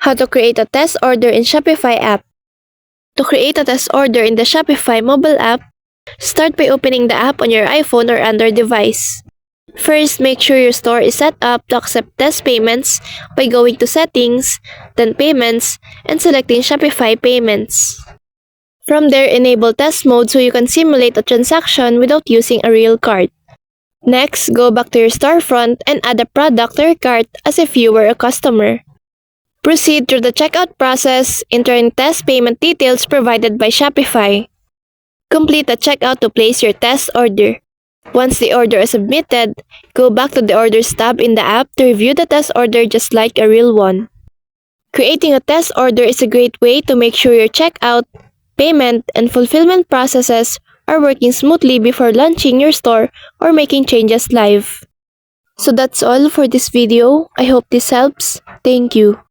How to create a test order in Shopify app. To create a test order in the Shopify mobile app, start by opening the app on your iPhone or Android device. First, make sure your store is set up to accept test payments by going to Settings, then Payments, and selecting Shopify Payments. From there, enable test mode so you can simulate a transaction without using a real card. Next, go back to your storefront and add a product to your cart as if you were a customer. Proceed through the checkout process, entering test payment details provided by Shopify. Complete the checkout to place your test order. Once the order is submitted, go back to the Orders tab in the app to review the test order just like a real one. Creating a test order is a great way to make sure your checkout, payment, and fulfillment processes are working smoothly before launching your store or making changes live. So that's all for this video. I hope this helps. Thank you.